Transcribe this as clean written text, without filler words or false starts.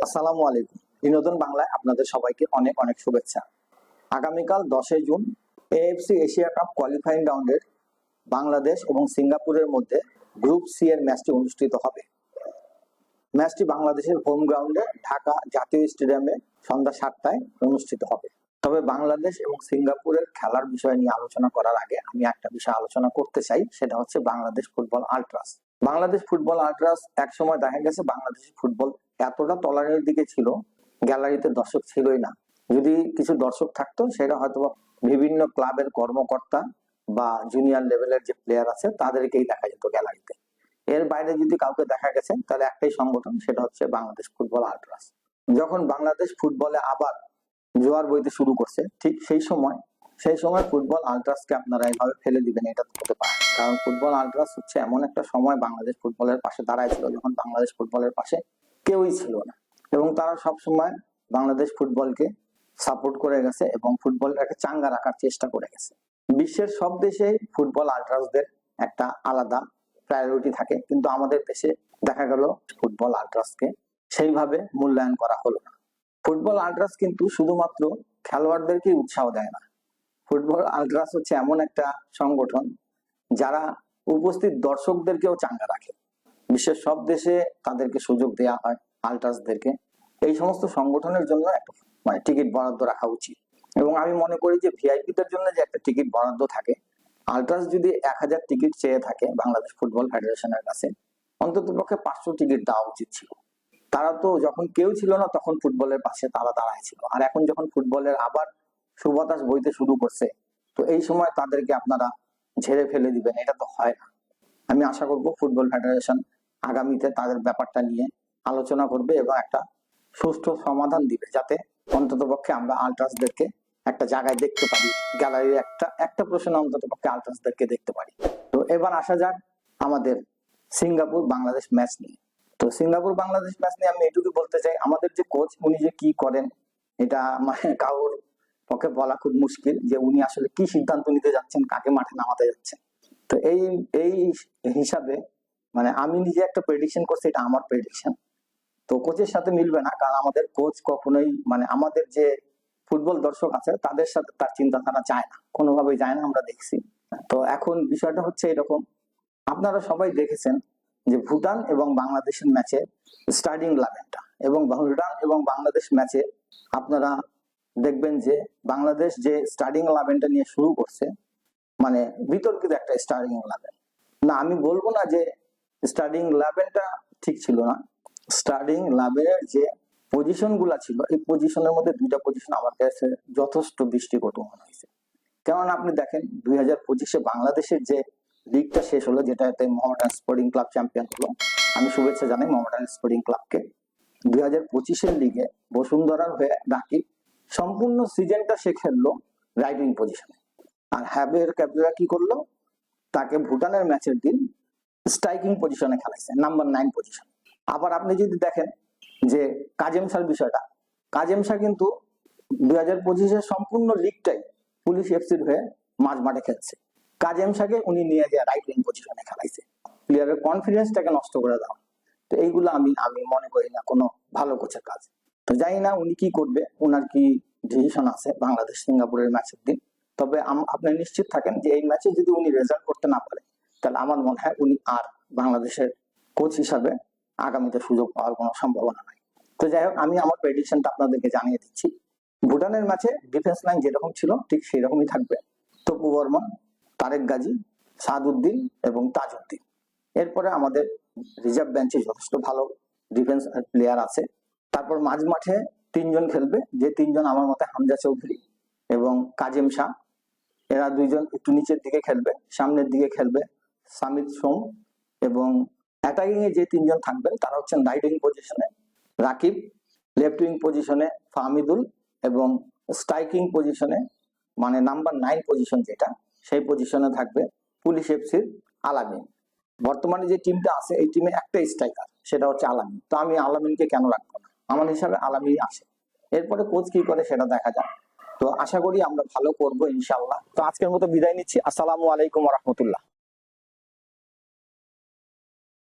আসসালামু আলাইকুম। বিনোদন বাংলায় আপনাদের সবাইকে অনেক অনেক শুভেচ্ছা। আগামীকাল 10 June AFC Asia cup qualifying রাউন্ডের বাংলাদেশ এবং সিঙ্গাপুরের মধ্যে গ্রুপ সি এর ম্যাচটি অনুষ্ঠিত হবে। ম্যাচটি বাংলাদেশের হোম গ্রাউন্ডে ঢাকা জাতীয় স্টেডিয়ামে সন্ধ্যা 7টায় অনুষ্ঠিত হবে। তবে বাংলাদেশ এবং সিঙ্গাপুরের খেলার বিষয় নিয়ে আলোচনা করার আগে আমি একটা বিষয় আলোচনা করতে চাই, সেটা হচ্ছে বাংলাদেশ ফুটবল আল্ট্রাস। বাংলাদেশ ফুটবল আল্ট্রাস একসময় দেখা গেছে বাংলাদেশের ফুটবল এতটা তলানির দিকে ছিল, গ্যালারিতে দর্শক ছিলই না। যদি কিছু দর্শক থাকতো সেটা হয়তো বিভিন্ন ক্লাবের কর্মকর্তা বা জুনিয়র লেভেলের যে প্লেয়ার আছে তাদেরকেই দেখা যেত গ্যালারিতে। এর বাইরে যদি কাউকে দেখা গেছে তাহলে একটাই সংগঠন, সেটা হচ্ছে বাংলাদেশ ফুটবল আল্ট্রাস। যখন বাংলাদেশ ফুটবলে আবার জোয়ার বইতে শুরু করছে, ঠিক সেই সময় ফুটবল আল্ট্রাসকে আপনারা এইভাবে ফেলে দিবেন এটা হতে পারে। কারণ ফুটবল আল্ট্রাস হচ্ছে এমন একটা সময় বাংলাদেশ ফুটবলের পাশে দাঁড়াইছিল যখন বাংলাদেশ ফুটবলের পাশে কেউই ছিল না, এবং তারা সব সময় বাংলাদেশ ফুটবলকে সাপোর্ট করে গেছে এবং ফুটবলটাকে চাঙ্গা রাখার চেষ্টা করে গেছে। বিশ্বের সব দেশে ফুটবল আল্ট্রাসদের একটা আলাদা প্রায়োরিটি থাকে, কিন্তু আমাদের দেশে দেখা গেল ফুটবল আল্ট্রাসকে সেইভাবে মূল্যায়ন করা হলো না। ফুটবল আল্ট্রাস কিন্তু শুধুমাত্র খেলোয়াড়দেরকেই উৎসাহ দেয় না। ফুটবল আল্ট্রাস হচ্ছে এমন একটা সংগঠন যারা উপস্থিত দর্শকদেরকেও চাঙ্গা রাখে। বিশ্বের সব দেশে তাদেরকে সুযোগ দেওয়া হয় আল্ট্রাসদেরকে। এই সমস্ত সংগঠনের জন্য একটা টিকিট বরাদ্দ রাখা উচিত, এবং আমি মনে করি যে ভিআইপিদের জন্য যে একটা টিকিট বরাদ্দ থাকে, আল্ট্রাস যদি 1000 টিকিট চেয়ে থাকে বাংলাদেশ ফুটবল ফেডারেশনের কাছে, অন্তত পক্ষে 500 টিকিট দেওয়া উচিত ছিল। তারা তো যখন কেউ ছিল না তখন ফুটবলের পাশে তারা দাঁড়ায় ছিল, আর এখন যখন ফুটবলের আবার সুবাতাস বইতে শুরু করছে, তো এই সময় তাদেরকে আপনারা ঝেড়ে ফেলে দিবেন, এটা তো হয় না। আমি আশা করব ফুটবল ফেডারেশন আগামীতে তাদের ব্যাপারটা নিয়ে আলোচনা করবে এবং একটা সুষ্ঠু সমাধান দিবে, যাতে অন্তত পক্ষে আমরা আল্ট্রাসদেরকে একটা জায়গায় দেখতে পারি, গ্যালারির একটা প্রশ্নে অন্তত পক্ষে আল্ট্রাসদেরকে দেখতে পারি। তো এবার আসা যাক আমাদের সিঙ্গাপুর বাংলাদেশ ম্যাচ নিয়ে। তো সিঙ্গাপুর বাংলাদেশ ম্যাচ নিয়ে আমি এটুকু বলতে চাই, আমাদের যে কোচ উনি যে কি করেন এটা কারোর পক্ষে বলা খুব মুশকিল, যে উনি আসলে কি সিদ্ধান্ত নিতে যাচ্ছেন, কাকে মাঠে নামাতে যাচ্ছেন। তো এই হিসাবে আমি নিজে একটা প্রেডিকশন করছি, এটা আমার প্রেডিকশন। তো কোচের সাথে মিলবে না, কারণ আমাদের কোচ কখনোই আমাদের যে ফুটবল দর্শক আছে তাদের সাথে তার চিন্তাধারা যায় না, কোনোভাবেই যায় না, আমরা দেখছি। তো এখন বিষয়টা হচ্ছে এরকম, আপনারা সবাই দেখেছেন যে ভুটান এবং বাংলাদেশের ম্যাচে স্টার্টিং 11টা, এবং ভুটান এবং বাংলাদেশ ম্যাচে আপনারা দেখবেন যে বাংলাদেশ যে স্টার্টিং 11টা নিয়ে শুরু করছে, বিতর্কিত একটা স্টার্টিং 11। না, আমি বলবো না যে স্টার্টিং 11টা ঠিক ছিল না। স্টার্টিং 11-এর যে পজিশন গুলা ছিল, এই পজিশনের মধ্যে 2টা পজিশন আমার কাছে যথেষ্ট দৃষ্টিকটু মনে হয়েছে। কেননা আপনি দেখেন 2025-এ বাংলাদেশের যে লিগটা শেষ হলো, যেটাতে মোহামেডান স্পোর্টিং ক্লাব চ্যাম্পিয়ন হলো, আমি শুভেচ্ছা জানাই মোহামেডান স্পোর্টিং ক্লাবকে। 2025-এর লিগে বসুন্ধরার হয়ে রাকিব সম্পূর্ণ সিজনটা সে খেললো রাইট উইং পজিশনে, আর হ্যাবের ক্যাবরা কি করলো, তাকে ভুটানের ম্যাচের দিন স্ট্রাইকিং পজিশনে খেলাইছে, নাম্বার 9 পজিশন। আবার আপনি যদি দেখেন যে কাজেম শাহর বিষয়টা, কাজেম শাহ কিন্তু 2025-এর সম্পূর্ণ লিগটাই পুলিশ এফসির হয়ে মাঝ মাঠে খেলছে। কাজেম শাহকে উনি নিয়ে গিয়ে রাইট উইং পজিশনে খেলাইছে, প্লেয়ারের কনফিডেন্সটাকে নষ্ট করে দেওয়া। তো এইগুলো আমি মনে করি না কোনো ভালো কোচের কাজ। তো জানি না উনি কি করবে, উনার কি ডিসিশন আছে বাংলাদেশ সিঙ্গাপুরের ম্যাচের দিন। তবে আপনি নিশ্চিত থাকেন যে এই ম্যাচে যদি উনি রেজাল্ট করতে না পারে, তাহলে আমার মনে হয় উনি আর বাংলাদেশের কোচ হিসাবে আগামীতে সুযোগ পাওয়ার কোনো সম্ভাবনা নাই। তো যাই হোক, আমি আমার প্রেডিকশনটা আপনাদেরকে জানিয়ে দিচ্ছি। ভুটানের ম্যাচে ডিফেন্স লাইন যেরকম ছিল ঠিক সেই রকমই থাকবে, তপু বর্মন, তারেক গাজী, সাদউদ্দিন এবং তাজউদ্দিন। এরপরে আমাদের রিজার্ভ বেঞ্চে যথেষ্ট ভালো ডিফেন্স প্লেয়ার আছে। তারপর মাঝ মাঠে 3 জন খেলবে, যে 3 জন আমার মতে হামজা চৌধুরী এবং কাজেম শাহ, এরা 2 জন একটু নিচের দিকে খেলবে। সামনের দিকে খেলবে সামিত সোম, এবং অ্যাটাকিং এ যে 3 জন থাকবেন তারা হচ্ছেন রাইট উইং পজিশনে রাকিব, লেফট উইং পজিশনে ফাহমিদুল, এবং স্ট্রাইকিং পজিশনে নাম্বার 9 পজিশন যেটা, সেই পজিশনে থাকবে পুলিশ এফসির আলামিন। বর্তমানে যে টিমটা আছে এই টিমে একটা স্ট্রাইকার, সেটা হচ্ছে আলামিন। তো আমি আলামিনকে কেন রাখবো না, আমার হিসাবে আলামিন আসে। এরপরে কোচ কি করে সেটা দেখা যাক। তো আশা করি আমরা ভালো করবো ইনশাআল্লাহ। তো আজকের মতো বিদায় নিচ্ছি। আসসালামু আলাইকুম ওয়া রাহমাতুল্লাহ।